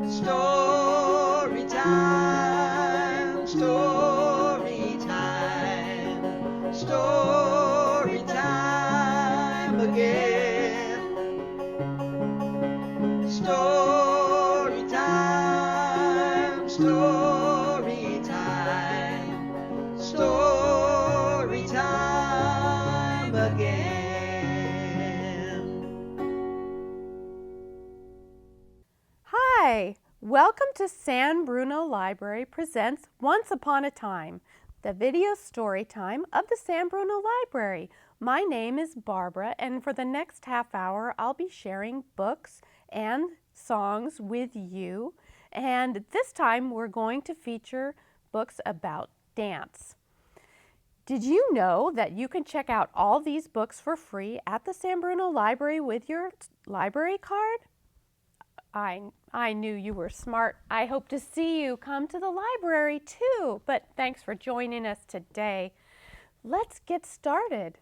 Story time, story time, story time again. Story time, story time, story time again. Hi, welcome to San Bruno Library presents Once Upon a Time, the video story time of the San Bruno Library. My name is Barbara, and for the next half hour I'll be sharing books and songs with you. And this time we're going to feature books about dance. Did you know that you can check out all these books for free at the San Bruno Library with your library card? I knew you were smart. I hope to see you come to the library too. But thanks for joining us today. Let's get started.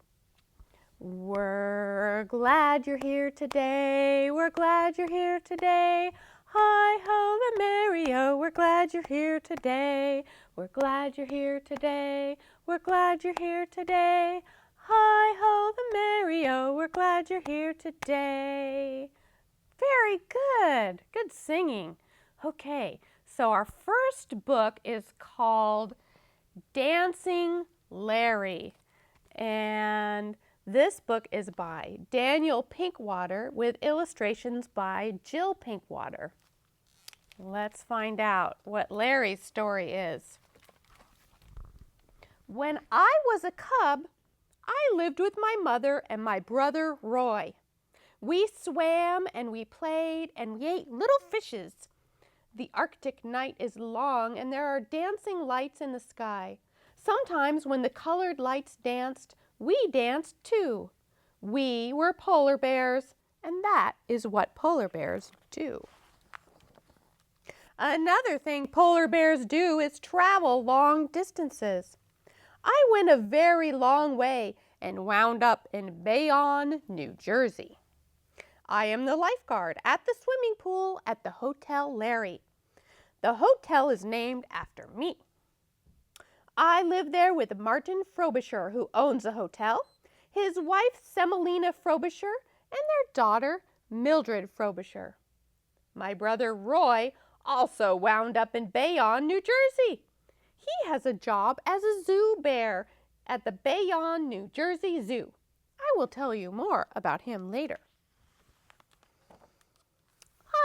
We're glad you're here today. We're glad you're here today. Hi ho the merry-o, we're glad you're here today. We're glad you're here today. We're glad you're here today. Hi ho the merry-o, we're glad you're here today. Very good. Good singing. Okay, so our first book is called Dancing Larry. And this book is by Daniel Pinkwater with illustrations by Jill Pinkwater. Let's find out what Larry's story is. When I was a cub, I lived with my mother and my brother Roy. We swam and we played and we ate little fishes. The Arctic night is long and there are dancing lights in the sky. Sometimes when the colored lights danced, we danced too. We were polar bears, and that is what polar bears do. Another thing polar bears do is travel long distances. I went a very long way and wound up in Bayonne, New Jersey. I am the lifeguard at the swimming pool at the Hotel Larry. The hotel is named after me. I live there with Martin Frobisher, who owns the hotel, his wife Semolina Frobisher, and their daughter Mildred Frobisher. My brother Roy also wound up in Bayonne, New Jersey. He has a job as a zoo bear at the Bayonne, New Jersey Zoo. I will tell you more about him later.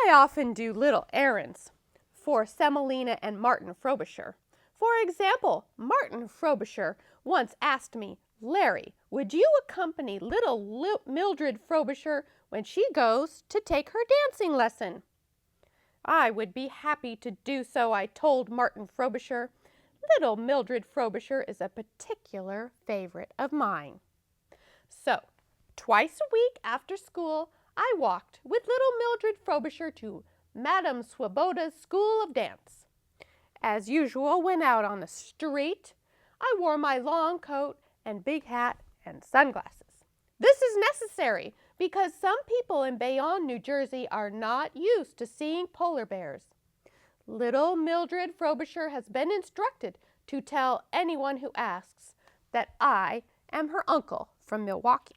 I often do little errands for Semolina and Martin Frobisher. For example, Martin Frobisher once asked me, "Larry, would you accompany little Mildred Frobisher when she goes to take her dancing lesson?" "I would be happy to do so," I told Martin Frobisher. "Little Mildred Frobisher is a particular favorite of mine." So, twice a week after school, I walked with little Mildred Frobisher to Madame Swoboda's School of Dance. As usual, when out on the street, I wore my long coat and big hat and sunglasses. This is necessary because some people in Bayonne, New Jersey are not used to seeing polar bears. Little Mildred Frobisher has been instructed to tell anyone who asks that I am her uncle from Milwaukee.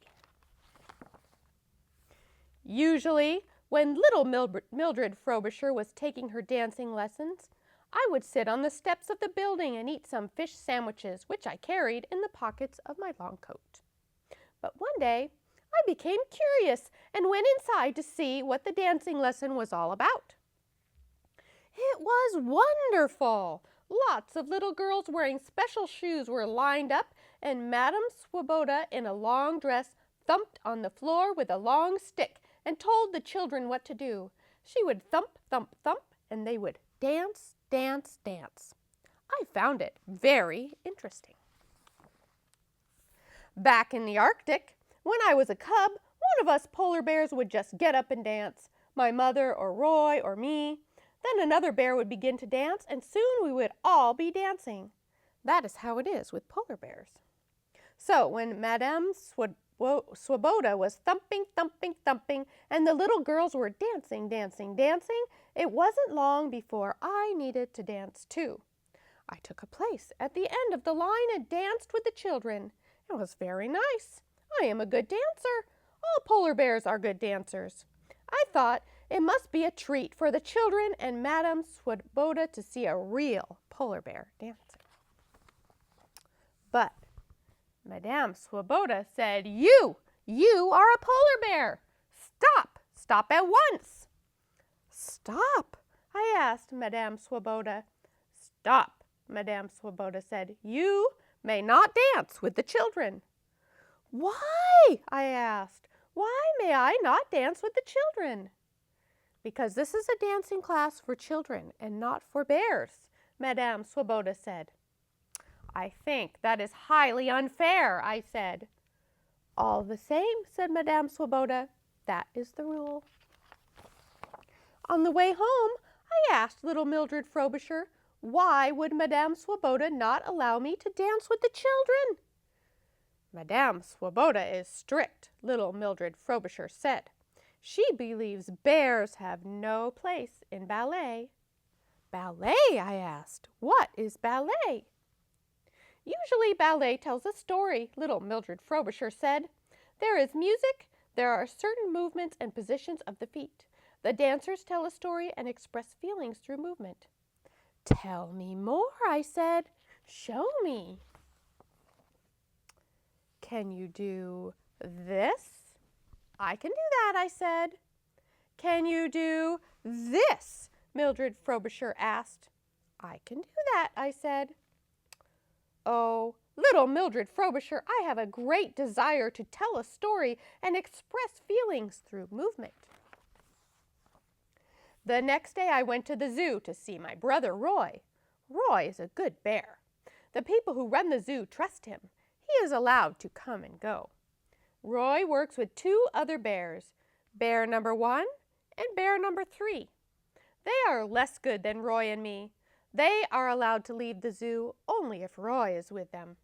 Usually, when little Mildred Frobisher was taking her dancing lessons, I would sit on the steps of the building and eat some fish sandwiches, which I carried in the pockets of my long coat. But one day, I became curious and went inside to see what the dancing lesson was all about. It was wonderful! Lots of little girls wearing special shoes were lined up, and Madame Swoboda in a long dress thumped on the floor with a long stick and told the children what to do. She would thump, thump, thump, and they would dance, dance, dance. I found it very interesting. Back in the Arctic, when I was a cub, one of us polar bears would just get up and dance, my mother or Roy or me. Then another bear would begin to dance, and soon we would all be dancing. That is how it is with polar bears. So when Madame Swoboda was thumping, thumping, thumping, and the little girls were dancing, dancing, dancing. It wasn't long before I needed to dance too. I took a place at the end of the line and danced with the children. It was very nice. I am a good dancer. All polar bears are good dancers. I thought it must be a treat for the children and Madame Swoboda to see a real polar bear dancing. But Madame Swoboda said, You are a polar bear. Stop at once. Stop, I asked Madame Swoboda. Stop, Madame Swoboda said. You may not dance with the children. Why? I asked. Why may I not dance with the children? Because this is a dancing class for children and not for bears, Madame Swoboda said. I think that is highly unfair, I said. All the same, said Madame Swoboda, that is the rule. On the way home, I asked little Mildred Frobisher, why would Madame Swoboda not allow me to dance with the children? Madame Swoboda is strict, little Mildred Frobisher said. She believes bears have no place in ballet. Ballet, I asked. What is ballet? Usually ballet tells a story, little Mildred Frobisher said. There is music, there are certain movements and positions of the feet. The dancers tell a story and express feelings through movement. Tell me more, I said. Show me. Can you do this? I can do that, I said. Can you do this? Mildred Frobisher asked. I can do that, I said. Oh, little Mildred Frobisher, I have a great desire to tell a story and express feelings through movement. The next day I went to the zoo to see my brother Roy. Roy is a good bear. The people who run the zoo trust him. He is allowed to come and go. Roy works with 2 other bears, bear number 1 and bear number 3. They are less good than Roy and me. They are allowed to leave the zoo only if Roy is with them.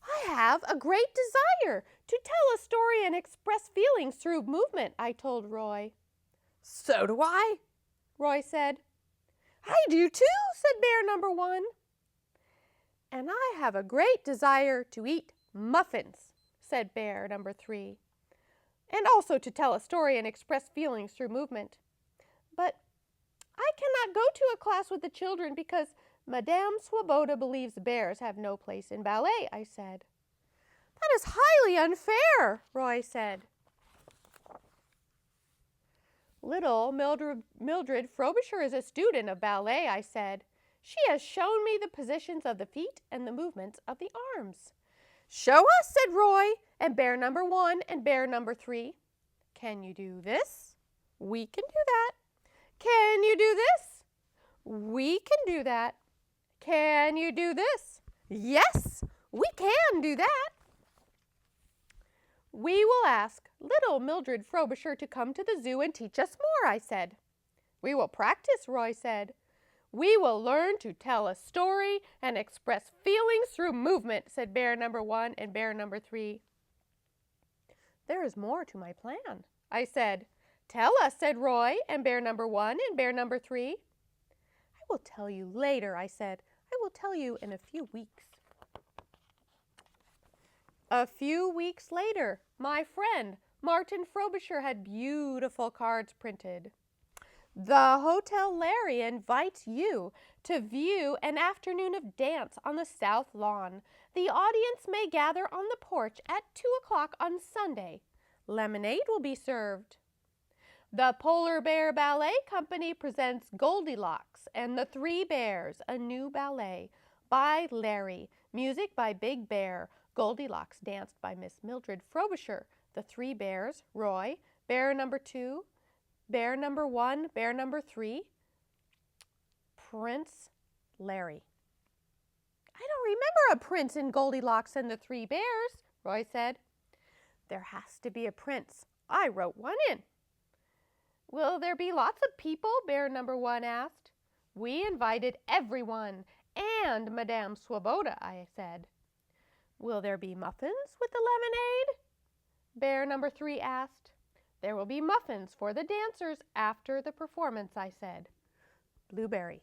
I have a great desire to tell a story and express feelings through movement, I told Roy. So do I, Roy said. I do too, said bear number 1. And I have a great desire to eat muffins, said bear number 3. And also to tell a story and express feelings through movement. But I cannot go to a class with the children because Madame Swoboda believes bears have no place in ballet, I said. That is highly unfair, Roy said. Little Mildred Frobisher is a student of ballet, I said. She has shown me the positions of the feet and the movements of the arms. Show us, said Roy, and bear number 1 and bear number 3. Can you do this? We can do that. Can you do this? We can do that. Can you do this? Yes, we can do that. We will ask little Mildred Frobisher to come to the zoo and teach us more, I said. We will practice, Roy said. We will learn to tell a story and express feelings through movement, said bear number 1 and bear number 3. There is more to my plan, I said. Tell us, said Roy and bear number 1 and bear number 3. I will tell you later, I said. I will tell you in a few weeks. A few weeks later, my friend Martin Frobisher had beautiful cards printed. The Hotel Larry invites you to view an afternoon of dance on the south lawn. The audience may gather on the porch at 2 o'clock on Sunday. Lemonade will be served. The Polar Bear Ballet Company presents Goldilocks and the 3 Bears, a new ballet by Larry. Music by Big Bear. Goldilocks danced by Miss Mildred Frobisher. The 3 Bears, Roy, bear number 2, bear number 1, bear number 3, Prince Larry. I don't remember a prince in Goldilocks and the 3 Bears, Roy said. There has to be a prince. I wrote one in. Will there be lots of people? Bear number 1 asked. We invited everyone and Madame Swoboda, I said. Will there be muffins with the lemonade? Bear number 3 asked. There will be muffins for the dancers after the performance, I said. Blueberry.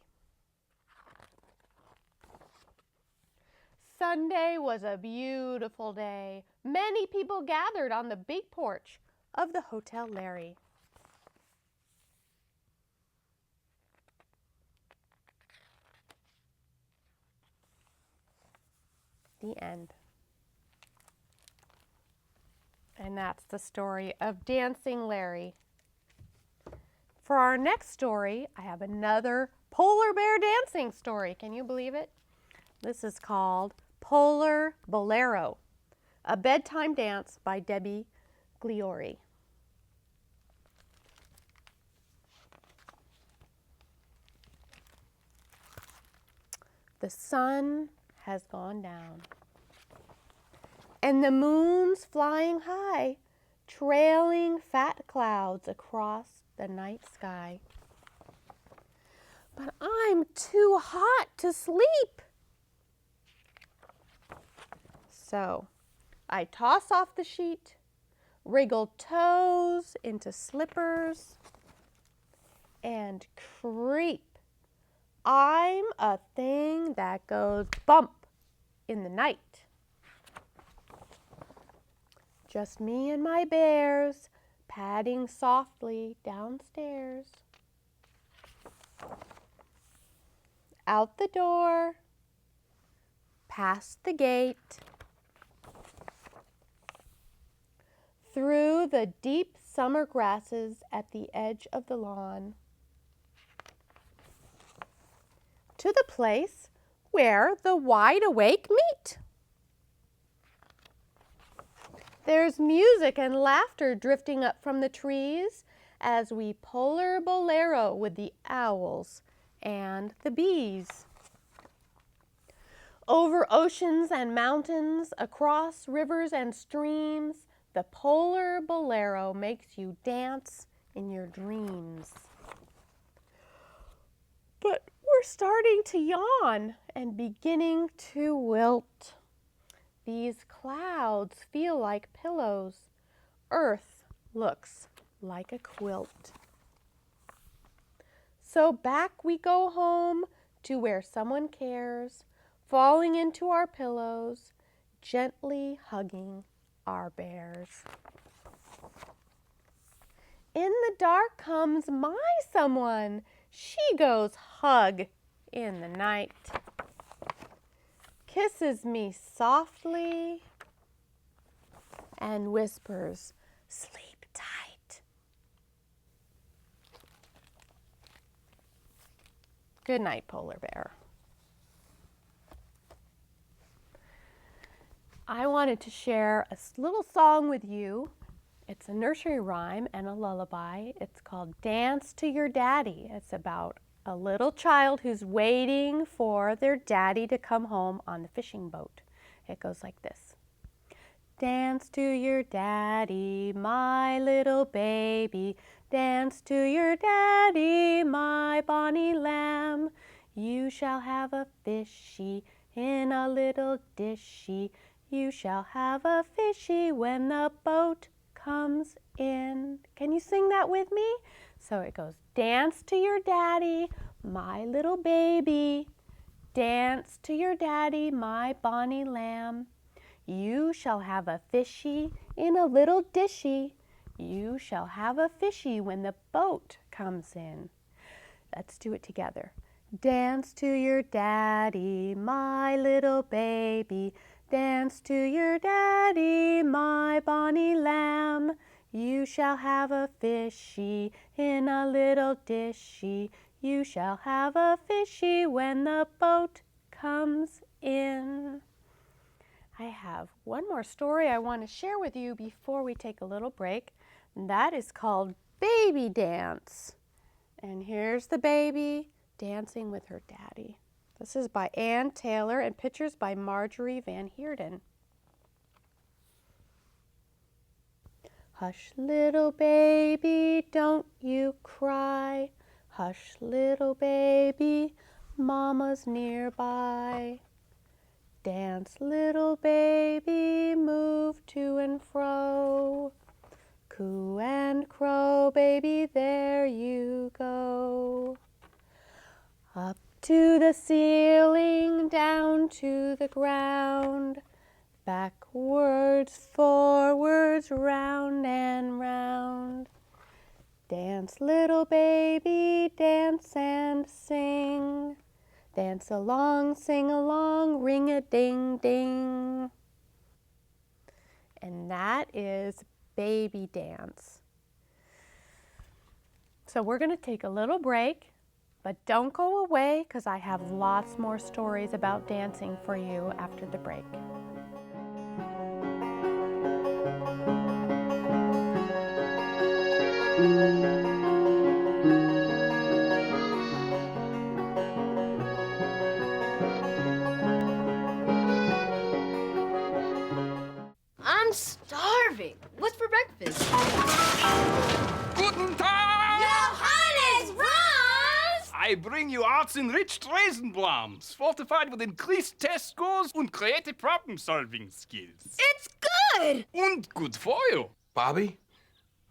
Sunday was a beautiful day. Many people gathered on the big porch of the Hotel Larry. The end. And that's the story of Dancing Larry. For our next story, I have another polar bear dancing story. Can you believe it? This is called Polar Bolero, a bedtime dance by Debbie Gliori. The sun has gone down, and the moon's flying high, trailing fat clouds across the night sky. But I'm too hot to sleep. So I toss off the sheet, wriggle toes into slippers, and creep. I'm a thing that goes bump in the night. Just me and my bears padding softly downstairs. Out the door, past the gate, through the deep summer grasses at the edge of the lawn, to the place where the wide awake meet. There's music and laughter drifting up from the trees as we polar bolero with the owls and the bees. Over oceans and mountains, across rivers and streams, the polar bolero makes you dance in your dreams. But we're starting to yawn and beginning to wilt. These clouds feel like pillows. Earth looks like a quilt. So back we go home to where someone cares, falling into our pillows, gently hugging our bears. In the dark comes my someone. She goes hug in the night. Kisses me softly and whispers, sleep tight. Good night, polar bear. I wanted to share a little song with you. It's a nursery rhyme and a lullaby. It's called Dance to Your Daddy. It's about a little child who's waiting for their daddy to come home on the fishing boat. It goes like this. Dance to your daddy, my little baby. Dance to your daddy, my bonny lamb. You shall have a fishy in a little dishy. You shall have a fishy when the boat comes in. Can you sing that with me? So it goes, dance to your daddy, my little baby. Dance to your daddy, my bonny lamb. You shall have a fishy in a little dishy. You shall have a fishy when the boat comes in. Let's do it together. Dance to your daddy, my little baby. Dance to your daddy, my bonny lamb. You shall have a fishy in a little dishy. You shall have a fishy when the boat comes in. I have one more story I want to share with you before we take a little break. And that is called Baby Dance. And here's the baby dancing with her daddy. This is by Ann Taylor and pictures by Marjorie Van Heerden. Hush, little baby, don't you cry. Hush, little baby, mama's nearby. Dance, little baby, move to and fro. Coo and crow, baby, there you go. Up to the ceiling, down to the ground. Backwards, forwards, round and round. Dance, little baby, dance and sing. Dance along, sing along, ring-a-ding-ding. And that is baby dance. So we're going to take a little break, but don't go away because I have lots more stories about dancing for you after the break. I'm starving. What's for breakfast? Guten Tag! Johannes Brahms! I bring you arts-enriched Raisinblams, fortified with increased test scores and creative problem-solving skills. It's good! And good for you. Bobby?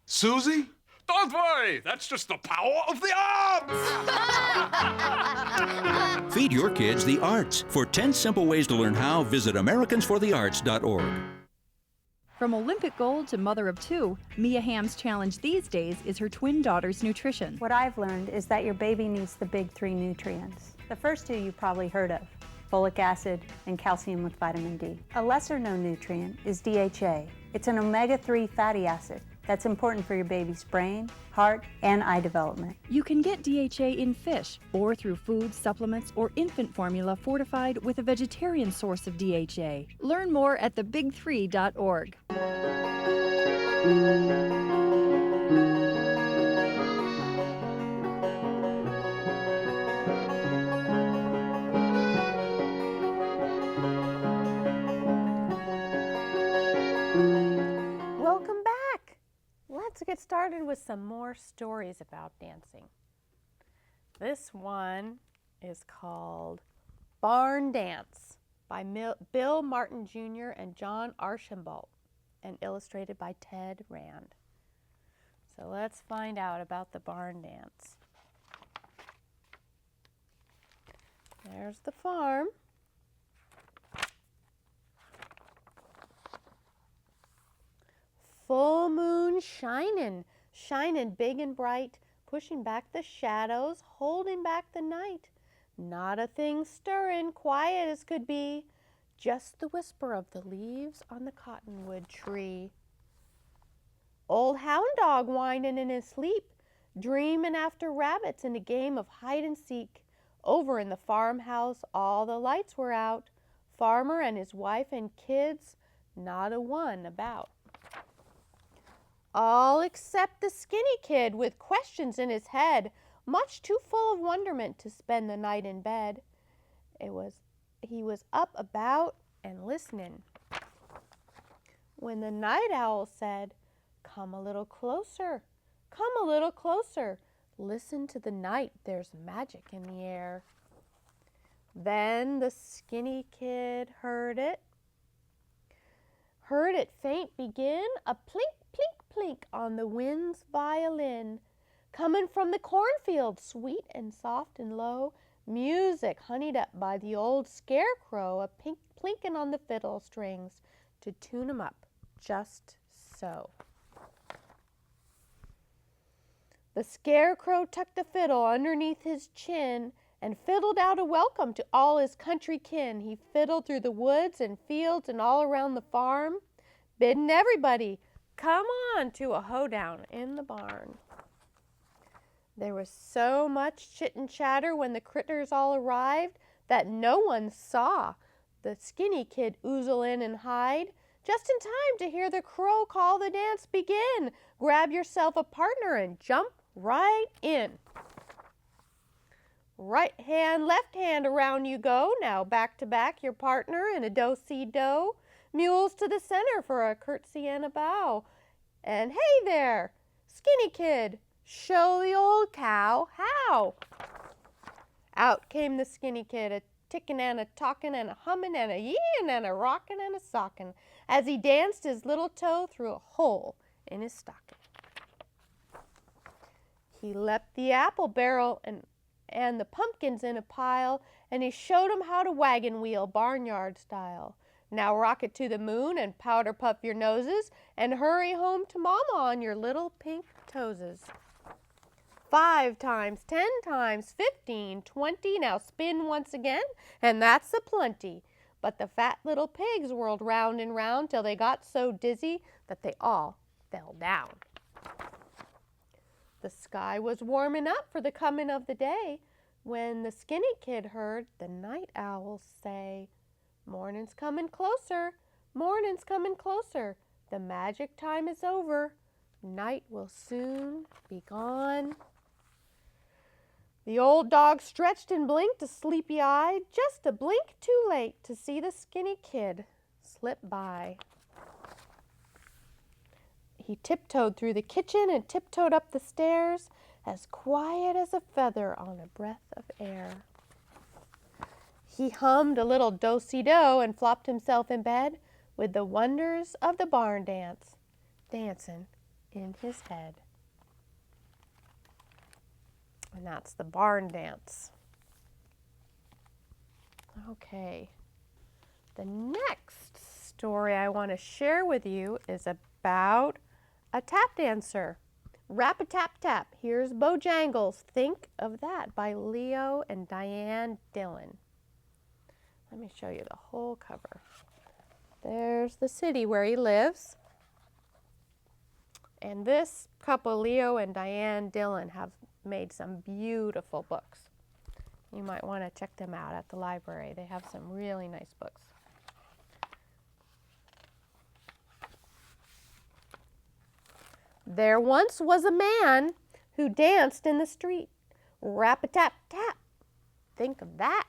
Susie? Don't worry, that's just the power of the arts! Feed your kids the arts. For 10 simple ways to learn how, visit americansforthearts.org. From Olympic gold to mother of two, Mia Hamm's challenge these days is her twin daughter's nutrition. What I've learned is that your baby needs the big three nutrients. The first two you've probably heard of, folic acid and calcium with vitamin D. A lesser known nutrient is DHA. It's an omega-3 fatty acid that's important for your baby's brain, heart, and eye development. You can get DHA in fish or through food, supplements, or infant formula fortified with a vegetarian source of DHA. Learn more at thebig3.org. Welcome back. Let's get started with some more stories about dancing. This one is called Barn Dance by Bill Martin Jr. and John Archambault and illustrated by Ted Rand. So let's find out about the barn dance. There's the farm. Full moon shining, shining big and bright, pushing back the shadows, holding back the night. Not a thing stirring, quiet as could be, just the whisper of the leaves on the cottonwood tree. Old hound dog whining in his sleep, dreaming after rabbits in a game of hide and seek. Over in the farmhouse, all the lights were out. Farmer and his wife and kids, not a one about. All except the skinny kid with questions in his head, much too full of wonderment to spend the night in bed. He was up about and listening. When the night owl said, "Come a little closer, come a little closer. Listen to the night, there's magic in the air." Then the skinny kid heard it faint begin, a plink, plink, plink on the wind's violin. Coming from the cornfield, sweet and soft and low, music honeyed up by the old scarecrow, a pink plinking on the fiddle strings to tune 'em up just so. The scarecrow tucked the fiddle underneath his chin and fiddled out a welcome to all his country kin. He fiddled through the woods and fields and all around the farm, bidding everybody come on to a hoedown in the barn. There was so much chit and chatter when the critters all arrived that no one saw the skinny kid oozle in and hide, just in time to hear the crow call the dance begin. Grab yourself a partner and jump right in. Right hand, left hand, around you go. Now back to back, your partner in a do-si-do. Mules to the center for a curtsy and a bow. And hey there, skinny kid, show the old cow how. Out came the skinny kid, a ticking and a talking and a humming and a yeeing and a rocking and a socking as he danced his little toe through a hole in his stocking. He leapt the apple barrel and the pumpkins in a pile, and he showed 'em how to wagon wheel barnyard style. Now rocket to the moon and powder puff your noses and hurry home to Mama on your little pink toeses. 5 times, 10 times, 15, 20, now spin once again, and that's a plenty. But the fat little pigs whirled round and round till they got so dizzy that they all fell down. The sky was warming up for the coming of the day when the skinny kid heard the night owls say, "Morning's coming closer, morning's coming closer. The magic time is over. Night will soon be gone." The old dog stretched and blinked a sleepy eye, just a blink too late to see the skinny kid slip by. He tiptoed through the kitchen and tiptoed up the stairs, as quiet as a feather on a breath of air. He hummed a little do-si-do and flopped himself in bed with the wonders of the barn dance dancing in his head. And that's the barn dance. Okay. The next story I want to share with you is about a tap dancer. Rap-a-tap-tap. Here's Bojangles. Think of That by Leo and Diane Dillon. Let me show you the whole cover. There's the city where he lives. And this couple, Leo and Diane Dillon, have made some beautiful books. You might want to check them out at the library. They have some really nice books. There once was a man who danced in the street. Rap-a-tap-tap. Think of that.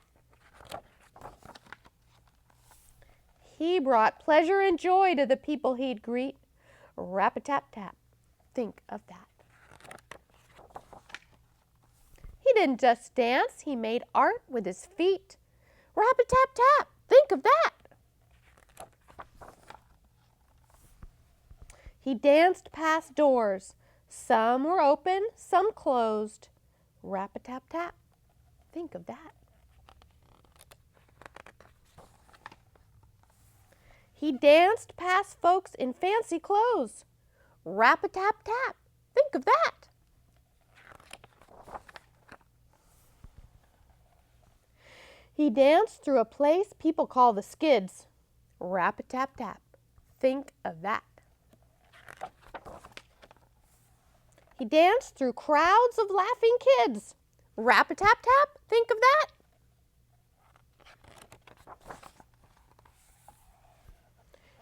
He brought pleasure and joy to the people he'd greet. Rap-a-tap-tap. Think of that. He didn't just dance, he made art with his feet. Rap-a-tap-tap. Think of that. He danced past doors. Some were open, some closed. Rap-a-tap-tap. Think of that. He danced past folks in fancy clothes. Rap-a-tap-tap. Think of that. He danced through a place people call the skids. Rap-a-tap-tap. Think of that. He danced through crowds of laughing kids. Rap-a-tap-tap. Think of that.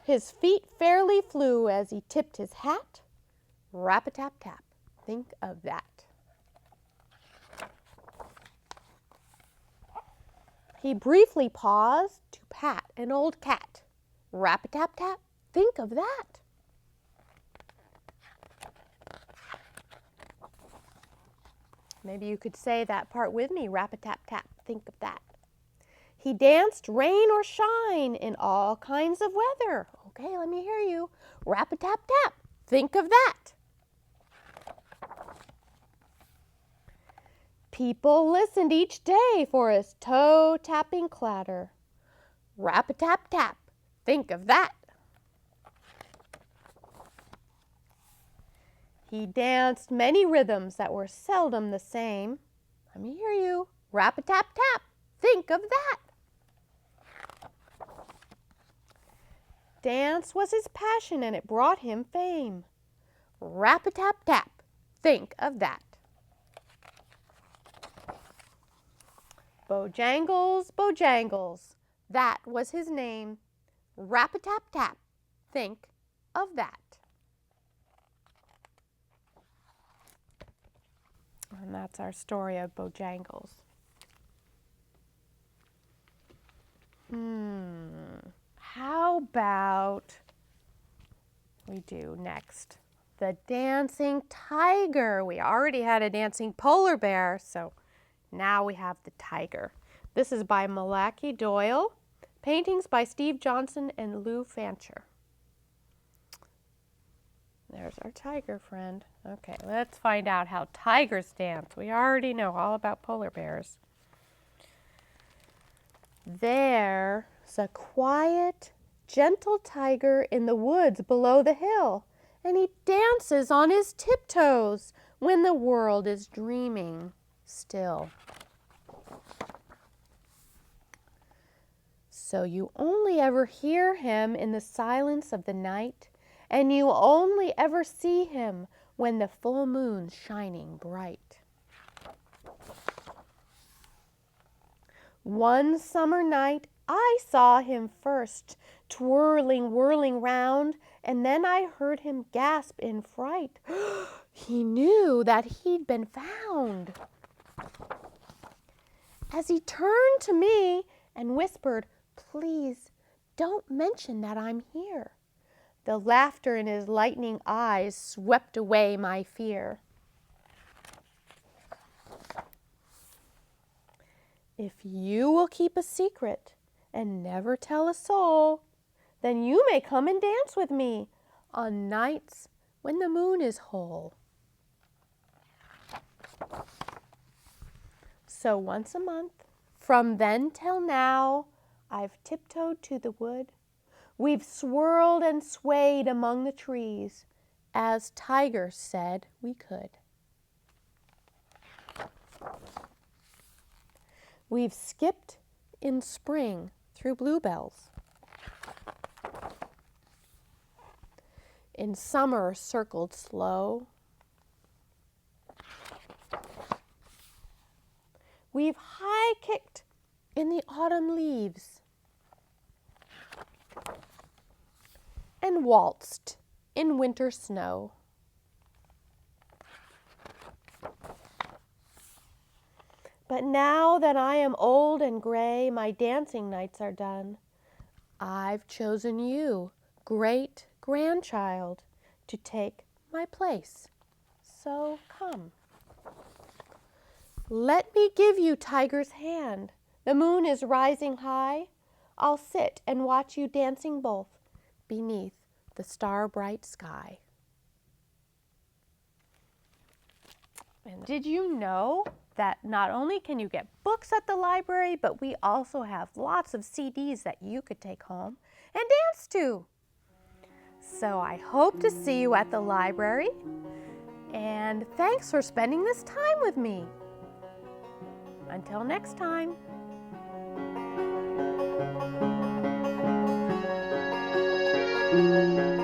His feet fairly flew as he tipped his hat. Rap-a-tap-tap. Think of that. He briefly paused to pat an old cat. Rap-a-tap-tap. Think of that. Maybe you could say that part with me. Rap-a-tap-tap. Think of that. He danced rain or shine in all kinds of weather. Okay, let me hear you. Rap-a-tap-tap. Think of that. People listened each day for his toe-tapping clatter. Rap-a-tap-tap. Think of that. He danced many rhythms that were seldom the same. Let me hear you. Rap-a-tap-tap. Think of that. Dance was his passion and it brought him fame. Rap-a-tap-tap. Think of that. Bojangles, Bojangles. That was his name. Rap-a-tap-tap. Think of that. And that's our story of Bojangles. How about we do next the dancing tiger? We already had a dancing polar bear, so now we have the tiger. This is by Malachi Doyle. Paintings by Steve Johnson and Lou Fancher. There's our tiger friend. Okay, let's find out how tigers dance. We already know all about polar bears. There's a quiet, gentle tiger in the woods below the hill, and he dances on his tiptoes when the world is dreaming still. So you only ever hear him in the silence of the night, and you only ever see him when the full moon's shining bright. One summer night I saw him first, twirling, whirling round, and then I heard him gasp in fright. He knew that he'd been found. As he turned to me and whispered, "Please, don't mention that I'm here." The laughter in his lightning eyes swept away my fear. If you will keep a secret and never tell a soul, then you may come and dance with me on nights when the moon is whole. So once a month, from then till now, I've tiptoed to the wood. We've swirled and swayed among the trees, as Tiger said we could. We've skipped in spring through bluebells. In summer circled slow. We've high-kicked in the autumn leaves and waltzed in winter snow. But now that I am old and gray, my dancing nights are done. I've chosen you, great-grandchild, to take my place. So come. Let me give you Tiger's hand. The moon is rising high. I'll sit and watch you dancing both beneath the star-bright sky. And did you know that not only can you get books at the library, but we also have lots of CDs that you could take home and dance to? So I hope to see you at the library, and thanks for spending this time with me. Until next time. Thank you.